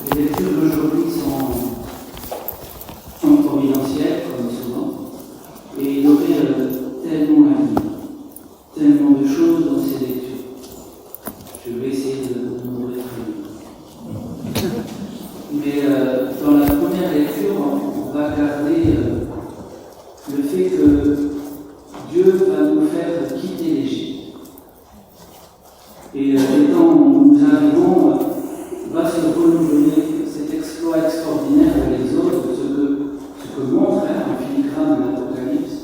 Les lectures d'aujourd'hui sont providentielles, comme souvent, et il y aurait tellement à dire, tellement de choses dans ces lectures. Je vais essayer de m'en réfléchir. Mais dans la première lecture, on va garder le fait que Dieu va nous faire quitter l'Égypte. Et les temps où nous arrivons, va se renouveler cet exploit extraordinaire de l'Exode, ce que montre en filigrane l'Apocalypse.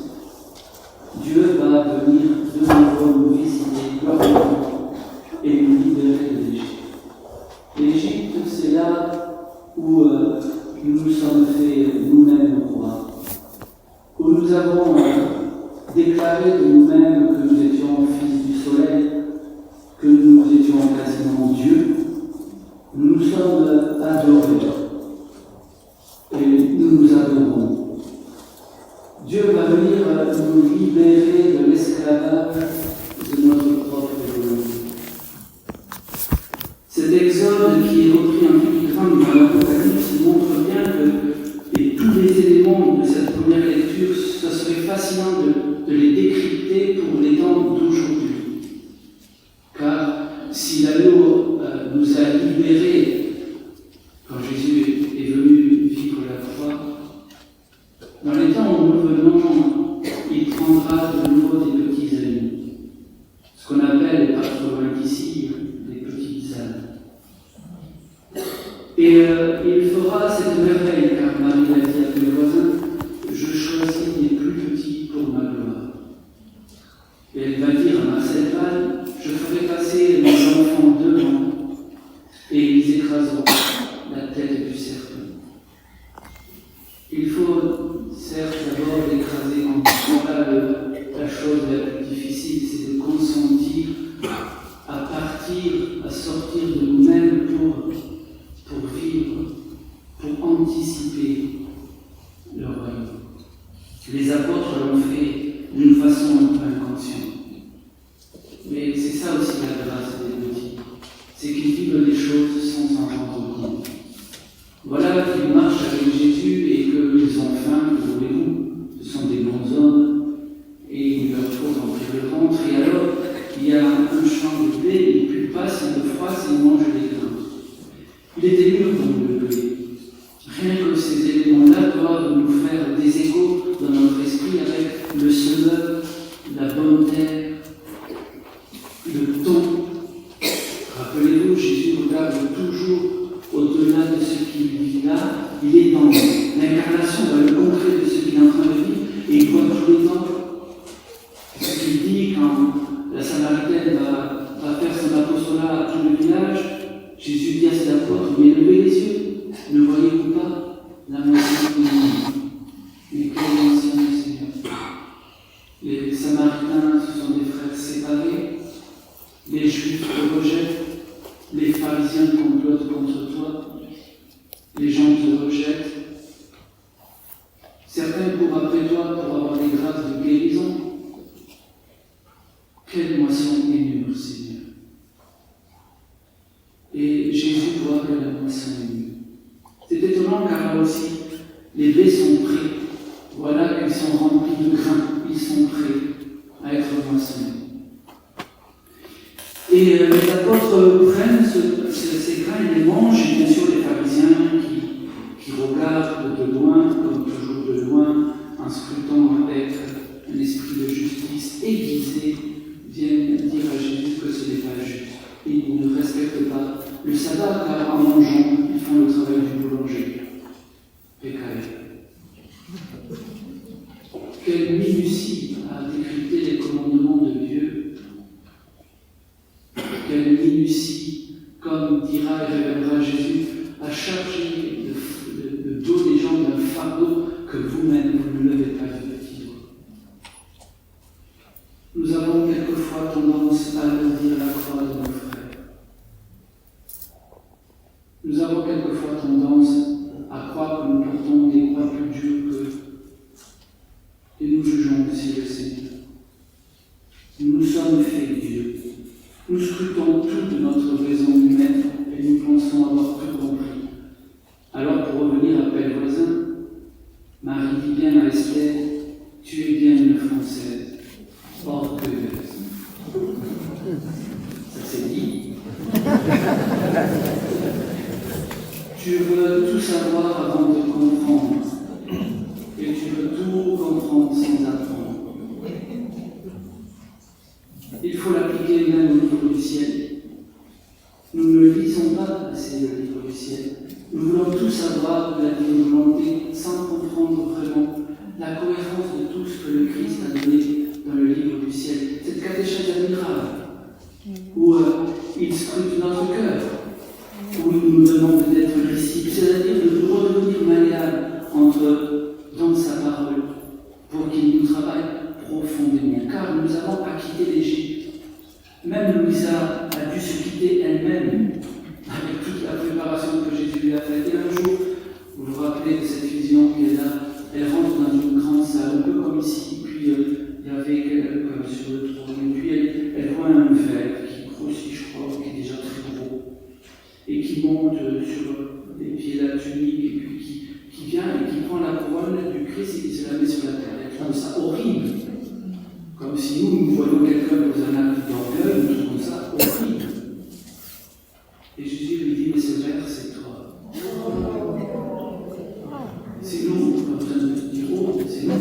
Dieu va venir de nouveau nous visiter globalement et nous libérer de l'Égypte. L'Égypte, c'est là où nous nous sommes faits nous-mêmes rois, où nous avons déclaré de nous-mêmes que nous étions fils du soleil, que nous étions quasiment Dieu. Nous nous sommes adorés et nous nous adorons. Dieu va venir nous libérer de l'esclavage de notre propre volonté. Cet exode qui est repris en filigrane dans l'Apocalypse montre bien que tous les éléments de cette première lecture, ce serait fascinant de les décrypter pour les temps d'aujourd'hui. Car si l'agneau nous a libérés quand Jésus est venu vivre la croix, dans les temps où nous venons, il prendra de nouveau des petits amis, ce qu'on appelle, pas trop loin d'ici, des petites âmes. Et il fera cette merveille, car Marie l'a dit à mes voisins, je choisis les plus petits pour ma gloire. Et elle va dire à Marcel Val, je ferai passer mes enfants devant et ils écraseront la tête du serpent. Il faut certes d'abord l'écraser quand la chose la plus difficile, c'est de consentir à partir, à sortir de nous-mêmes pour vivre, pour anticiper le royaume. Les apôtres l'ont fait d'une façon un peu inconsciente. Mais c'est ça aussi la grâce des petits, c'est qu'ils vivent les choses sans s'en rendre compte. Voilà qu'ils marchent avec Jésus et qu'ils ont faim, que voulez-vous, ce sont des bons hommes, et il leur faut remplir le ventre, et alors il y a un champ de blé, il ne pue pas, s'il le froisse, il mange les grains. Il était mûr donc le blé. Rien que ces éléments-là doivent nous faire des échos dans notre esprit avec le semeur, la bonne terre, le ton. Rappelez-vous, Jésus regarde toujours au-delà de ce qu'il vit là. Il est dans l'incarnation, dans le concret de ce qu'il est en train de vivre, et il voit tous les temps. Ce qu'il dit quand la Samaritaine va faire son apostolat à tout le village, Jésus dit à ses apôtres, mais levez les yeux, ne voyez-vous pas la moitié du monde? Mais quel ancien du Seigneur! Les Samaritains, ce sont des frères séparés. Les Juifs te rejettent, les pharisiens complotent contre toi, les gens te rejettent. Certains courent après toi pour avoir des grâces de guérison. Quelle moisson est mûre, Seigneur! Et Jésus voit que la moisson est mûre. C'est étonnant car là aussi, les blés sont prêts. Voilà qu'ils sont remplis de grains, ils sont prêts à être moissonnés. Et les apôtres prennent ces grains et les mangent, et bien sûr les pharisiens qui regardent de loin, comme toujours de loin, en scrutant avec un esprit de justice aiguisé, viennent dire à Jésus que ce n'est pas juste. Ils ne respectent pas le sabbat, car en mangeant, ils font le travail du boulanger. Pécaï. Quelle minutie à décrypter les commandements de Dieu. Quelle minutie, comme dira et révélera Jésus, à charger le dos des gens d'un fardeau que vous-même vous ne levez pas de petit doigt. Nous avons quelquefois tendance à alourdir la croix de nos frères. Nous avons quelquefois tendance à croire que nous portons des croix plus dures qu'eux. Et nous jugeons aussi le Seigneur. Nous nous sommes faits Dieu. Nous scrutons toute notre raison humaine et nous pensons avoir tout compris. Tu veux tout savoir avant de comprendre. Et tu veux tout comprendre sans apprendre. Il faut l'appliquer même au livre du ciel. Nous ne lisons pas assez le livre du ciel. Nous voulons tout savoir de la divine volonté sans comprendre vraiment la cohérence de tout ce que le Christ a donné dans le livre du ciel. Cette catéchèse admirable, où il scrute notre cœur, où il nous demande d'être disciples, c'est-à-dire de redevenir malléables dans sa parole, pour qu'il nous travaille profondément. Car nous avons à quitter l'Égypte. Même Louisa a dû se quitter elle-même, avec toute la préparation que Jésus lui a faite. Et un jour, vous vous rappelez de cette vision qu'elle a, elle rentre dans une grande salle, un peu comme ici, puis il y avait quelqu'un sur le trône, et puis elle voit un verre qui grossit, je crois, qui est déjà très gros, et qui monte sur les pieds de la tunique, et puis qui vient et qui prend la couronne du Christ et qui se la met sur la terre. Elle trouve ça horrible. Comme si nous voyons quelqu'un dans un acte d'orgueil, nous trouvons ça horrible. Et Jésus lui dit, mais ce verre, c'est toi. C'est nous, on n'a pas besoin de dire oh, c'est nous.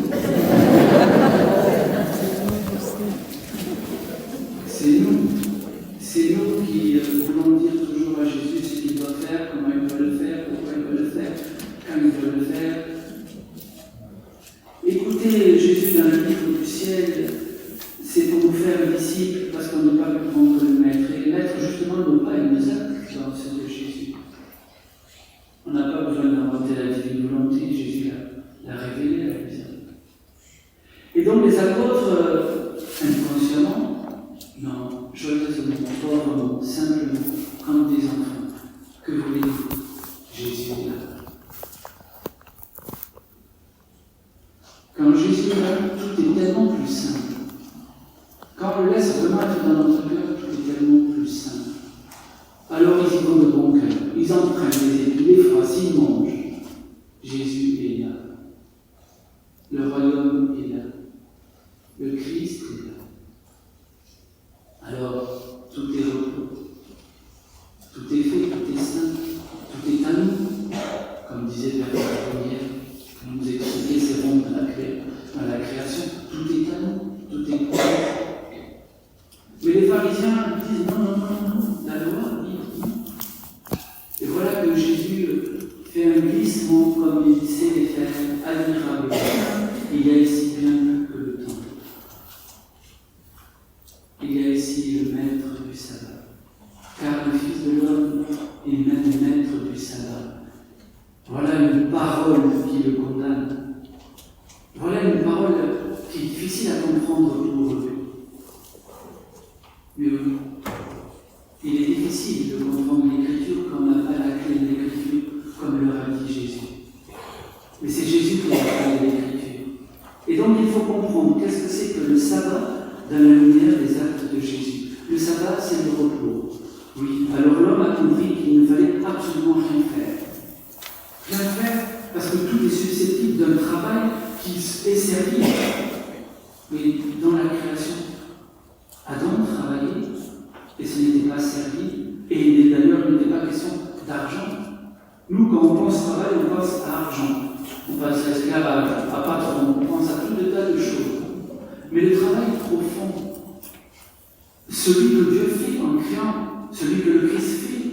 C'est nous. C'est nous qui voulons dire toujours à Jésus ce qu'il doit faire, comment il doit le faire, pourquoi il doit le faire, quand il doit le faire. Écoutez Jésus dans le livre du ciel, c'est pour nous faire disciples parce qu'on n'a pas pu prendre le maître. Et le maître, justement, n'a pas une acte dans ce de Jésus. On n'a pas besoin d'inventer la divine volonté, Jésus l'a révélée, la vie. Et donc les apôtres, inconsciemment, non, joyeusement, pauvrement, simplement, comme des enfants, que voulez-vous? Jésus est là. Quand Jésus est là, tout est tellement plus simple. Quand on le laisse vraiment être dans notre cœur, tout est tellement plus simple. Alors ils y vont de bon cœur. Ils empruntent les épis, les phrases, ils mangent. Jésus est là. Le royaume est là. Le Christ est là. Alors, tout est repos. Tout est fait, tout est saint. Tout est à nous. Comme disait Père Première, qui nous expliquait ces rondes dans la création. Tout est à nous. Tout est pour nous. Mais les pharisiens disent non, la loi dit non. Et voilà que Jésus fait un glissement comme il sait les faire admirablement. Il y a ici bien mieux que le temple. Il y a ici le maître du sabbat. Car le Fils de l'homme est même maître du sabbat. Voilà une parole qui le condamne. Voilà une parole qui est difficile à comprendre pour eux. Mais oui, il est difficile de comprendre l'Écriture quand on n'a pas la clé de l'Écriture, comme leur a dit Jésus. Mais c'est Jésus qui a la clé de l'Écriture. Et donc il faut comprendre qu'est-ce que c'est que le sabbat dans la lumière des actes de Jésus. Le sabbat, c'est le repos. Oui, alors l'homme a compris qu'il ne fallait absolument rien faire. Rien faire parce que tout est susceptible d'un travail qui est servi. Mais dans la création, Adam travaillait, et ce n'était pas servi, et d'ailleurs il n'était pas question d'argent. Nous, quand on pense travail, on pense à argent, on pense à esclavage, à patron, on pense à tout un tas de choses. Mais le travail profond, celui que Dieu fait en créant, celui que le Christ fait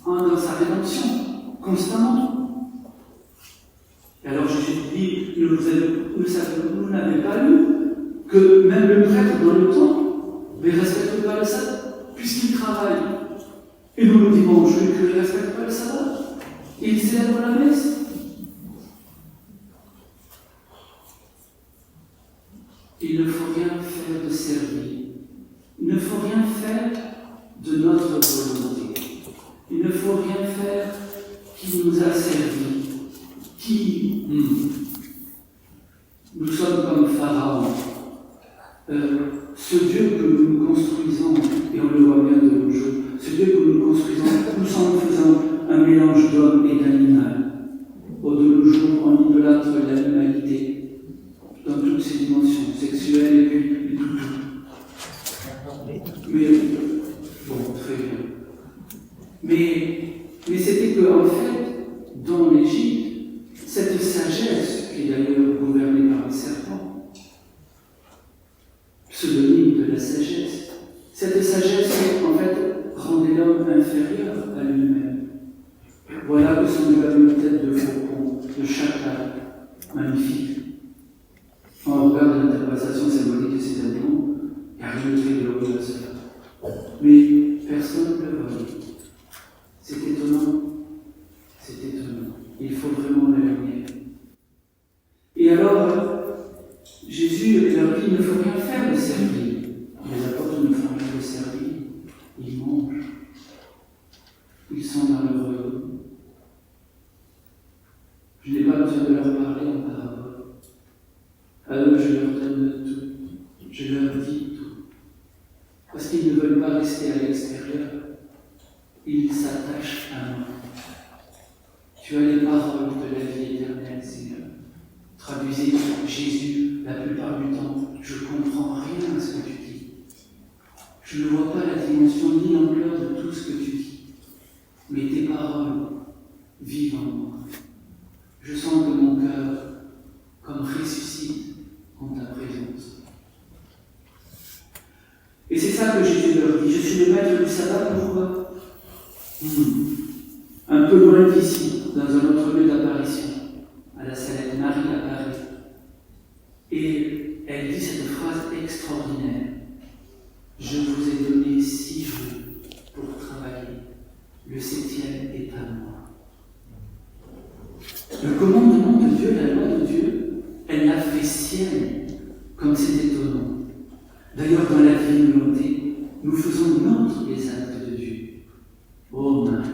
dans sa rédemption, constamment. Et alors Jésus dit, vous n'avez pas lu que même le prêtre dans le temple ne respecte pas le sabbat, puisqu'il travaille. Et nous le dimanche, qu'il ne respecte pas le sabbat. Et il célèbre la messe. Il ne faut rien faire de servir. Il ne faut rien faire de notre volonté. Il ne faut rien faire qui nous a servi. Nous sommes comme Pharaon. Ce Dieu que nous construisons, et on le voit bien de nos jours, ce Dieu que nous construisons, nous en faisant un mélange d'homme et d'animal. De nos jours, on idolâtre l'animalité dans toutes ses dimensions, sexuelles et puis tout. Mais, bon, très bien. Mais c'était que, en fait, dans l'Égypte, cette sagesse, qui est d'ailleurs gouvernée par les serpents, pseudonyme de la sagesse, cette sagesse, en fait, rendait l'homme inférieur à lui-même. Voilà que sont devenues une tête de faucon, de chacal, magnifique. On regarde l'interprétation symbolique de ces animaux, il n'y a rien de très glorieux à cela. Mais personne ne le voyait. C'est étonnant. C'est étonnant. Il faut vraiment la lumière. Et alors, Jésus leur dit, il ne faut rien faire de servir. Les apôtres ne font rien de servir. Ils mangent. Ils sont dans leur... Je n'ai pas besoin de leur parler en parabole. À eux, je leur donne tout. Je leur dis tout. Parce qu'ils ne veulent pas rester à l'extérieur. Ils s'attachent à moi. Tu as les paroles de la vie éternelle, Seigneur. Traduisez Jésus, la plupart du temps, je ne comprends rien à ce que tu dis. Je ne vois pas la dimension ni l'ampleur de tout ce que tu dis. Mais tes paroles vivent en moi. Je sens que mon cœur, comme ressuscite en ta présence. Et c'est ça que Jésus leur dit. Je suis le maître du sabbat, pourquoi Un peu loin d'ici, dans un autre lieu d'apparition, à la Salette, Marie apparaît. Et elle dit cette phrase extraordinaire. Je vous ai donné 6 jours pour travailler. Le 7e est à moi. Le commandement de Dieu, la loi de Dieu, elle l'a fait sienne, comme c'est étonnant. D'ailleurs, dans la divine volonté, nous faisons nôtres les actes de Dieu. Oh Marie,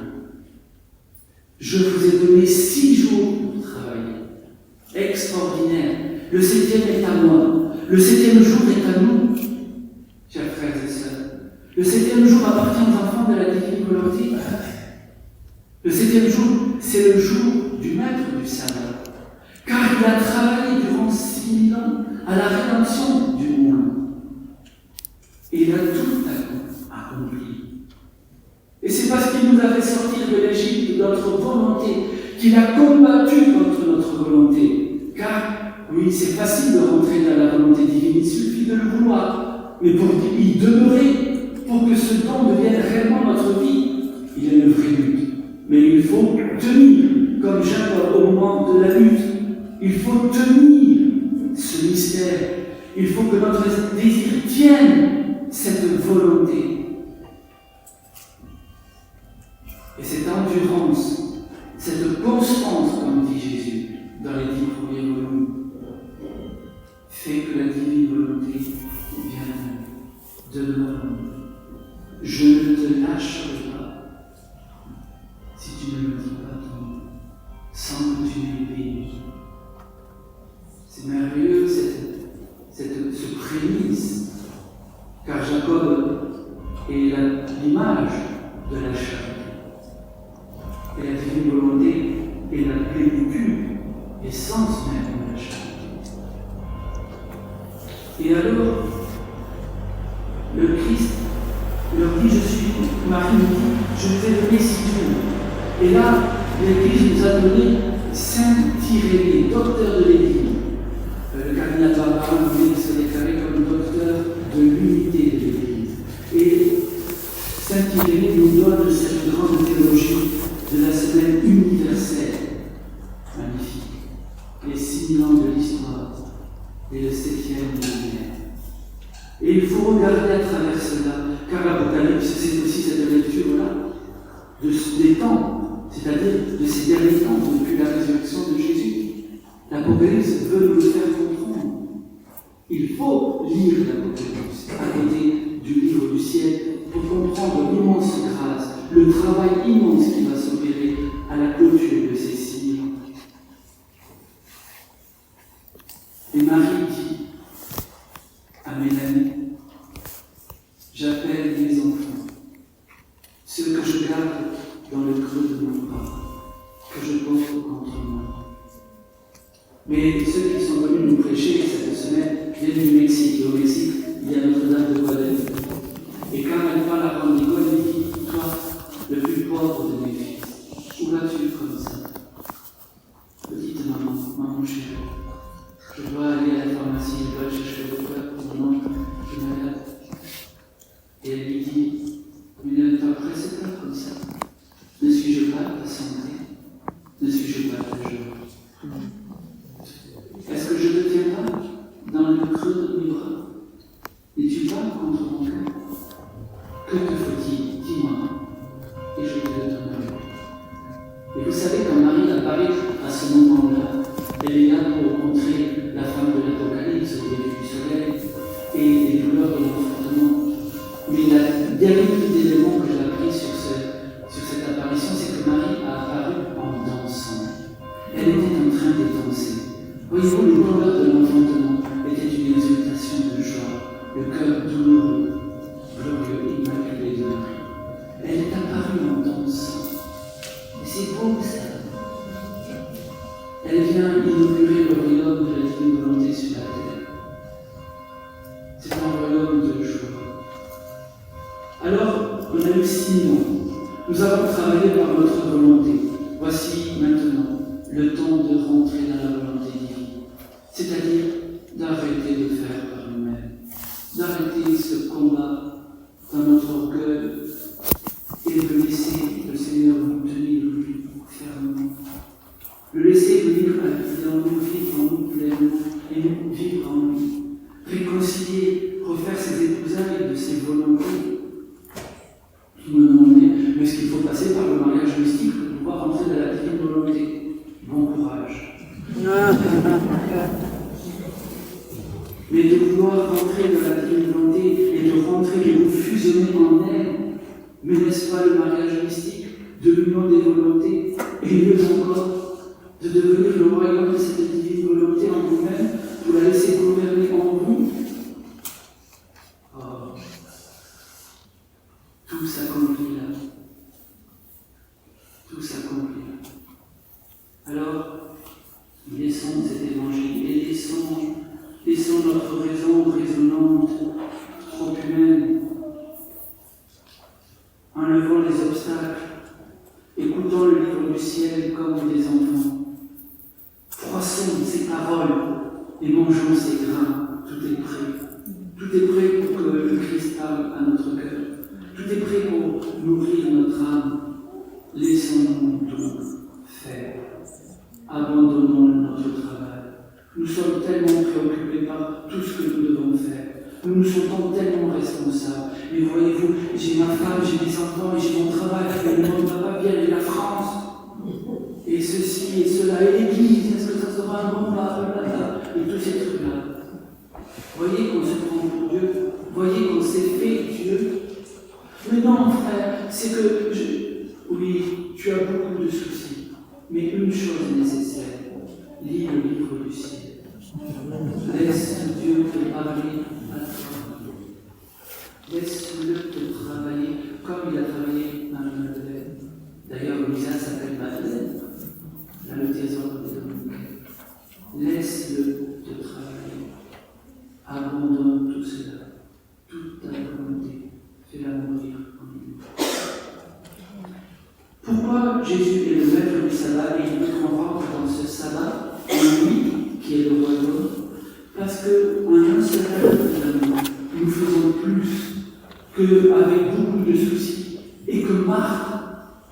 je vous ai donné 6 jours pour travailler. Extraordinaire. Le 7e est à moi. Le 7e jour est à nous. Chers frères et sœurs, le 7e jour appartient aux enfants de la divine volonté. Le 7e jour, c'est le jour du maître du sabbat. Car il a travaillé durant 6000 ans à la rédemption du monde. Et il a tout accompli. Et c'est parce qu'il nous a fait sortir de l'Égypte de notre volonté qu'il a combattu contre notre volonté. Car, oui, c'est facile de rentrer dans la volonté divine, il suffit de le vouloir. Mais pour y demeurer, pour que ce don devienne réellement notre vie, il y a une vraie lutte. Mais il faut tenir, comme Jacob au moment de la lutte. Il faut tenir ce mystère. Il faut que notre désir tienne cette volonté. Et cette endurance, cette constance, comme dit Jésus dans les 10 premiers volumes, fait que la divine volonté vient de nous. Je ne te lâcherai pas si tu ne me dis pas ton nom, sans que tu m'aies béni. C'est merveilleux ce prémisse, car Jacob est l'image de la charité. Et la divine volonté est la plénitude, l'essence même de la charité. Et alors, le Christ leur dit, Marie nous dit, je vous ai donné 6 jours. Et là, l'Église nous a donné 5 Irénée, docteur de l'Église. Le cardinal Barbarin voulait se déclarer comme docteur de l'unité de l'Église. Et Saint Irénée nous donne cette grande théologie de la semaine universelle. Magnifique. Les 6000 ans de l'histoire et le 7e millénaire. Et il faut regarder à travers cela, car l'Apocalypse, c'est aussi cette lecture-là des temps, c'est-à-dire de ces derniers temps, depuis la résurrection de Jésus. L'Apocalypse veut nous le faire comprendre. Il faut lire l'Apocalypse à côté du livre du ciel pour comprendre l'immense grâce, le travail immense qui va s'opérer à la clôture de ces 6 ans. Et Marie dit à Mélanie, j'appelle mes enfants, ceux que je garde dans le creux de mon bras, que je porte contre moi. Mais ceux qui sont venus nous prêcher cette semaine viennent du Mexique. Et au Mexique, il y a Notre-Dame de Guadalupe. Et quand elle parle à Randicole, elle dit, toi, le plus plus pauvre de mes fils. Où vas-tu comme ça? Petite maman, maman chérie, je dois aller à la pharmacie, je dois chercher le cœur pour mon oncle qui est malade. Et elle lui dit, mais ne t'empresse pas comme ça. Ne suis-je pas ta santé? Ne suis-je pas ta joie? Est-ce que je ne te tiens pas dans le creux de mes bras? Es-tu pas contre mon cœur? Que te faut-il? Dis-moi, et je te le donnerai. Et vous savez, quand Marie apparaît à ce moment-là, elle est là pour montrer la femme de l'Apocalypse au début du soleil et les douleurs de l'enfantement. Mais la dernière élément que j'ai appris sur cette apparition, c'est que Marie a apparu en dansant. Elle était en train de danser. Voyez-vous, les douleurs de l'enfantement étaient une exultation de joie, le cœur douloureux, glorieux, immaculé de Marie. Elle est apparue en dansant. Et c'est beau ça. Elle vient inaugurer le royaume de la divine volonté sur la terre. C'est un royaume de joie. Alors, on a eu 6 mois. Nous avons travaillé par notre volonté. Voici maintenant le temps de rentrer dans la volonté divine. C'est-à-dire d'arrêter de faire par nous-mêmes. D'arrêter ce combat dans notre orgueil et de laisser le Seigneur nous tenir fermement. Le laisser venir dans nous, vivre en nous pleinement et nous vivre en nous. Réconcilier, refaire ses épousailles de ses volontés. Vous me demandez, mais est-ce qu'il faut passer par le mariage mystique pour pouvoir entrer dans la divine volonté? Bon courage. Mais de vouloir rentrer dans la divine volonté et de rentrer, de vous fusionner en elle, mais n'est-ce pas le mariage mystique de l'union des volontés? Et mieux encore, de devenir le royaume de cette divine volonté en vous-même, pour la laisser gouverner en vous. Oh, tout s'accomplit là. Tout s'accomplit là. Alors, laissons cet évangile et laissons notre raison résonnante, trop humaine, enlevons les obstacles, écoutons le livre du ciel comme des enfants. Froissons ses paroles et mangeons ses grains. Tout est prêt. Tout est prêt pour que le Christ parle à notre cœur. Tout est prêt pour nourrir notre âme. Laissons-nous donc faire. Abandonnons notre travail. Nous sommes tellement préoccupés par tout ce que nous devons faire. Nous nous sentons tellement responsables. Mais voyez-vous, j'ai ma femme, j'ai des enfants, et j'ai mon travail, et le monde ne va pas bien, et la France. Et ceci et cela, et l'Église, est-ce que ça sera un bon là, et tous ces trucs-là. Voyez qu'on se prend pour Dieu, voyez qu'on s'est fait Dieu. Mais non, frère, c'est que oui, tu as beaucoup de soucis, mais une chose est nécessaire, lis le livre du ciel. Laisse Dieu te parler à toi. Laisse-le te travailler comme il a travaillé dans la Madeleine. D'ailleurs, Lisa s'appelle Madeleine. Dans le trésor des Dominicains. Laisse-le te travailler. Abandonne tout cela, toute ta volonté, fais-la mourir en lui. Pourquoi Jésus est le maître du sabbat et il veut qu'on rentre dans ce sabbat, en lui, qui est le royaume? Parce qu'en un seul finalement, nous faisons plus qu'avec beaucoup de soucis et que Marthe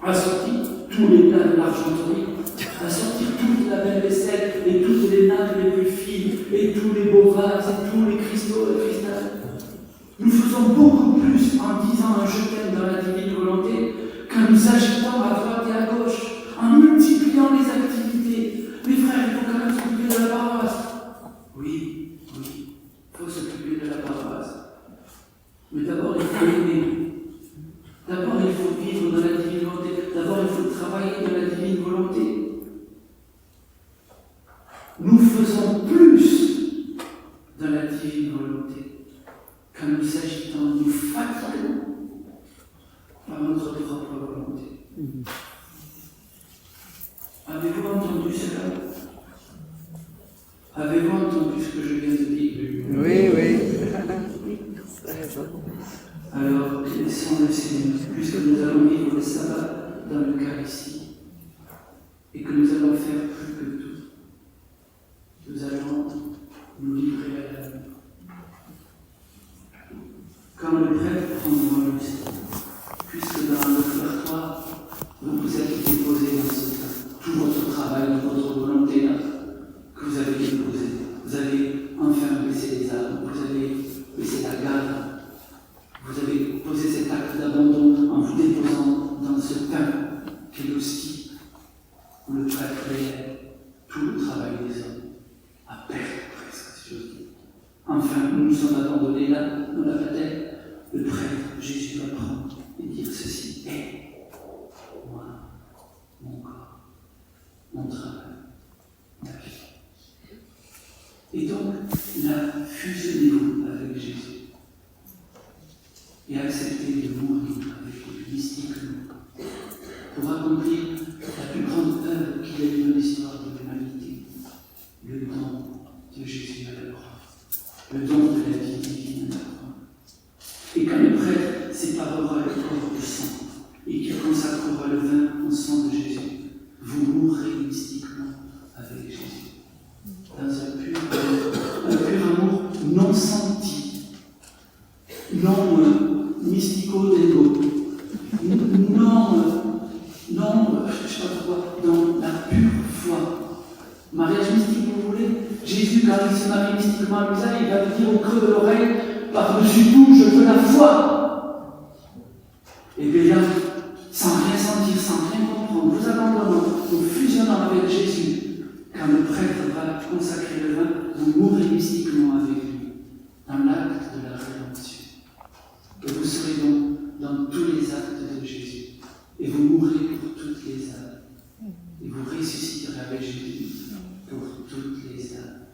a sorti tous les plats de l'argenterie, à sortir toute la belle vaisselle et toutes les nappes les plus fines et tous les beaux vases et tous les cristaux et cristal. Nous faisons beaucoup plus en disant un je t'aime dans la divine volonté qu'en nous agitant à droite et à gauche, en multipliant les activités. Mes frères, il faut quand même s'occuper de la paroisse. Oui, il faut s'occuper de la paroisse. Mais d'abord, il faut aimer. D'abord, il faut vivre dans la divine volonté. D'abord, il faut travailler dans la divine volonté. Nous faisons plus dans la divine volonté qu'en nous agitant, nous fatiguons par notre propre volonté. Avez-vous entendu cela? Avez-vous entendu ce que je viens de dire? Oui, oui. Alors, laissons le Seigneur, puisque nous allons vivre le sabbat, dans l'Eucharistie et que nous allons faire plus que tout. Nous allons nous livrer à l'amour. Quand le prêtre prendra l'hostie, puisque dans l'offertoire, vous vous êtes déposé dans ce temps, tout votre travail, votre volonté que vous avez déposé, vous avez enfin baissé les armes, vous avez baissé la garde, vous avez posé cet acte d'abandon en vous déposant dans ce pain qui est l'hostie, où le prêtre réel tout le travail des hommes, à perdre presque, si j'ose dire. Enfin, nous nous sommes abandonnés là, dans la bataille. Le prêtre, Jésus, va prendre et dire ceci: moi, mon corps, mon travail, ma vie. Et donc, là, fusionnez-vous avec Jésus et acceptez de mourir avec lui mystiquement pour accomplir la plus grande œuvre qu'il y a eu dans l'histoire de l'humanité, le don de Jésus à la croix, le don de la vie divine à la croix. Et quand le prêtre séparera le corps du sang et qu'il consacrera le vin au sang de Jésus, vous mourrez mystiquement avec Jésus, dans un pur amour non senti, non mystico-dégo, non, je ne sais pas pourquoi, dans la pure foi. Mariage mystique, vous voulez? Jésus, quand il se marie mystiquement à Lisa, il va vous dire au creux de l'oreille: par-dessus tout, je veux la foi. Et bien là, sans rien sentir, sans rien comprendre, vous abandonnant, vous fusionnant avec Jésus, quand le prêtre va consacrer le vin, vous mourrez mystiquement avec lui, dans l'acte de la rédemption. Et vous serez donc dans tous les actes de Jésus. Et vous mourrez pour toutes les âmes. Et vous ressusciterez avec Jésus pour toutes les âmes.